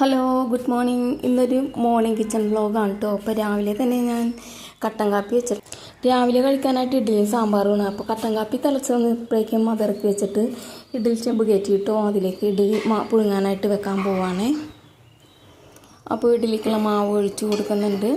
Hello good morning. ഇന്നൊരു morning kitchen വ്ലോഗാണ് കേട്ടോ. അപ്പോൾ രാവിലെ തന്നെ ഞാൻ കട്ടൻ കാപ്പി വെച്ചിട്ട് രാവിലെ കഴിക്കാനായിട്ട് ഇഡ്ഡലിയും സാമ്പാറുമാണ്. അപ്പോൾ കട്ടൻ കാപ്പി തിളച്ച് വന്നപ്പോഴേക്കും അതിറക്കി വെച്ചിട്ട് ഇഡ്ഡലി ചെമ്പ് കയറ്റിയിട്ടോ അതിലേക്ക് ഇഡ്ഡലി പുഴുങ്ങാനായിട്ട് വെക്കാൻ പോവാണ്. അപ്പോൾ ഇഡ്ഡലിക്കുള്ള മാവ് ഒഴിച്ച് കൊടുക്കുന്നുണ്ട്.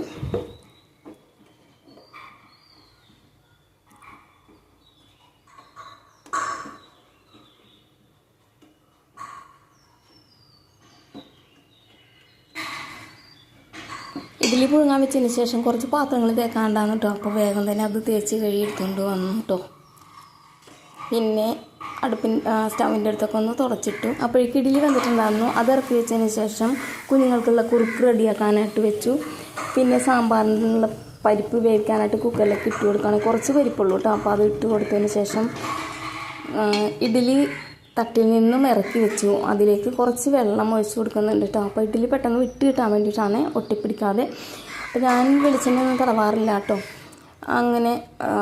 ഇഡ്ഡലി പുഴുങ്ങാൻ വെച്ചതിന് ശേഷം കുറച്ച് പാത്രങ്ങൾ തേക്കാണ്ടാന്ന് കേട്ടോ. അപ്പോൾ വേഗം തന്നെ അത് തേച്ച് കഴുകിയെടുത്തുകൊണ്ട് വന്നു കേട്ടോ. പിന്നെ സ്റ്റൗവിൻ്റെ അടുത്തൊക്കെ ഒന്ന് തുടച്ചിട്ടു. അപ്പോഴേക്ക് ഇഡ്ഡലി വന്നിട്ടുണ്ടായിരുന്നു. അത് ഇറക്കി വെച്ചതിന് ശേഷം കുഞ്ഞുങ്ങൾക്കുള്ള കുറുക്ക് റെഡിയാക്കാനായിട്ട് വെച്ചു. പിന്നെ സാമ്പാറിനുള്ള പരിപ്പ് വേവിക്കാനായിട്ട് കുക്കറിലേക്ക് ഇട്ട് കൊടുക്കുകയാണ്. കുറച്ച് പരിപ്പുള്ളൂ കേട്ടോ. അപ്പോൾ അത് ഇട്ട് കൊടുത്തതിന് ശേഷം ഇഡ്ഡലി തട്ടിൽ നിന്നും ഇറക്കി വെച്ചു. അതിലേക്ക് കുറച്ച് വെള്ളം ഒഴിച്ച് കൊടുക്കുന്നുണ്ട് കേട്ടോ. അപ്പോൾ ഇഡ്ഡലി പെട്ടെന്ന് വിട്ട് കിട്ടാൻ വേണ്ടിയിട്ടാണ്, ഒട്ടിപ്പിടിക്കാതെ. അപ്പോൾ ഞാൻ വെളിച്ചെണ്ണ ഒന്നും തടവാറില്ല കേട്ടോ. അങ്ങനെ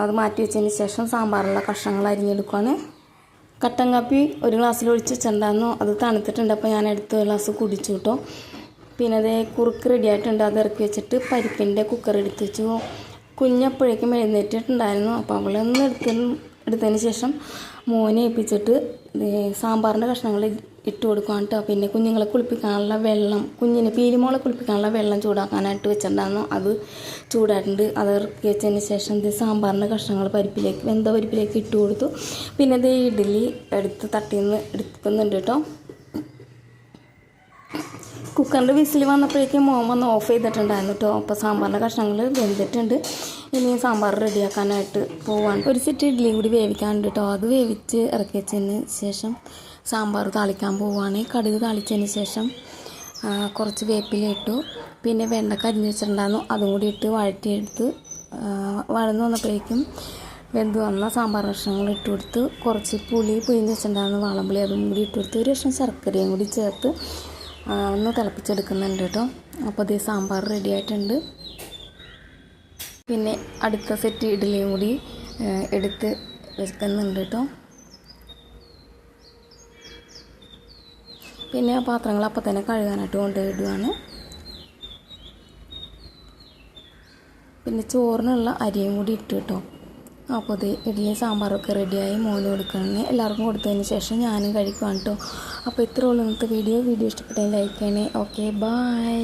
അത് മാറ്റി വെച്ചതിന് ശേഷം സാമ്പാറുള്ള കഷ്ണങ്ങൾ അരിഞ്ഞെടുക്കുകയാണ്. കട്ടൻ കാപ്പി ഒരു ഗ്ലാസ്സിൽ ഒഴിച്ച് വെച്ചിട്ടുണ്ടായിരുന്നു. അത് തണുത്തിട്ടുണ്ട്. അപ്പോൾ ഞാൻ എടുത്ത് ഒരു ഗ്ലാസ് കുടിച്ചു കേട്ടോ. പിന്നെ അതേ കുറുക്ക് റെഡി ആയിട്ടുണ്ട്. അത് ഇറക്കി വെച്ചിട്ട് പരിപ്പിൻ്റെ കുക്കർ എടുത്ത് വെച്ചു. കുഞ്ഞപ്പോഴേക്കും എഴുന്നേറ്റിട്ടുണ്ടായിരുന്നു. അപ്പോൾ അവളൊന്ന് എടുത്തതിന് ശേഷം മോനെ ഏൽപ്പിച്ചിട്ട് സാമ്പാറിൻ്റെ കഷ്ണങ്ങൾ ഇട്ട് കൊടുക്കുകയാണ് കേട്ടോ. പിന്നെ കുഞ്ഞുങ്ങളെ കുളിപ്പിക്കാനുള്ള വെള്ളം, പീലിമോളെ കുളിപ്പിക്കാനുള്ള വെള്ളം ചൂടാക്കാനായിട്ട് വെച്ചിട്ടുണ്ടായിരുന്നു. അത് ചൂടായിട്ടുണ്ട്. അത് ഇറക്കി വെച്ചതിന് ശേഷം സാമ്പാറിൻ്റെ കഷ്ണങ്ങൾ വെന്ത പരിപ്പിലേക്ക് ഇട്ട് കൊടുത്തു. പിന്നെ ഇത് ഇഡ്ഡലി തട്ടിൽ നിന്ന് എടുക്കുന്നുണ്ട് കേട്ടോ. കുക്കറിൻ്റെ വിസിൽ വന്നപ്പോഴേക്കും മോൻ വന്ന് ഓഫ് ചെയ്തിട്ടുണ്ടായിരുന്നു കേട്ടോ. അപ്പോൾ സാമ്പാറിൻ്റെ കഷ്ണങ്ങൾ വെന്തിട്ടുണ്ട്. ഇനി സാമ്പാർ റെഡിയാക്കാനായിട്ട് പോവാണ്. ഒരു സെറ്റ് ഇഡ്ഡലിയും കൂടി വേവിക്കാനുണ്ട് കേട്ടോ. അത് വേവിച്ച് ഇറക്കി വെച്ചതിന് ശേഷം സാമ്പാർ താളിക്കാൻ പോവുകയാണ്. കടുക് താളിച്ചതിന് ശേഷം കുറച്ച് വേപ്പില ഇട്ടു. പിന്നെ വെണ്ടക്ക അരിഞ്ഞ് വെച്ചിട്ടുണ്ടായിരുന്നു. അതും കൂടി ഇട്ട് വഴറ്റിയെടുത്ത് വഴന്ന് വന്നപ്പോഴേക്കും വെന്ത് വന്ന സാമ്പാർ കഷ്ണങ്ങൾ ഇട്ട് കൊടുത്ത് കുറച്ച് പുളി പിഴിഞ്ഞ് വെച്ചിട്ടുണ്ടായിരുന്നു, വാളംപുളി, അതും കൂടി ഇട്ട് കൊടുത്ത് ഒരു കഷ്ണം ശർക്കരയും കൂടി ചേർത്ത് ഒന്ന് തിളപ്പിച്ചെടുക്കുന്നുണ്ട് കേട്ടോ. അപ്പോൾ ഇത് സാമ്പാർ റെഡി ആയിട്ടുണ്ട്. പിന്നെ അടുത്ത സെറ്റ് ഇഡ്ഡലിയും കൂടി എടുത്ത് വെക്കുന്നുണ്ട് കേട്ടോ. പിന്നെ ആ പാത്രങ്ങൾ അപ്പം തന്നെ കഴുകാനായിട്ട് കൊണ്ടുപോയിടുകയാണ്. പിന്നെ ചോറിനുള്ള അരിയും കൂടി ഇട്ട് കേട്ടോ. അപ്പോൾ ഇത് ഇഡ്ഡലിയും സാമ്പാറൊക്കെ റെഡിയായി മോന് കൊടുക്കണമെങ്കിൽ എല്ലാവർക്കും കൊടുത്തതിന് ശേഷം ഞാനും കഴിക്കുവാണ് കേട്ടോ. അപ്പോൾ ഇത്രയുള്ള ഇന്നത്തെ വീഡിയോ ഇഷ്ടപ്പെട്ടെങ്കിൽ ലൈക്ക് ചെയ്യണേ. Okay, by.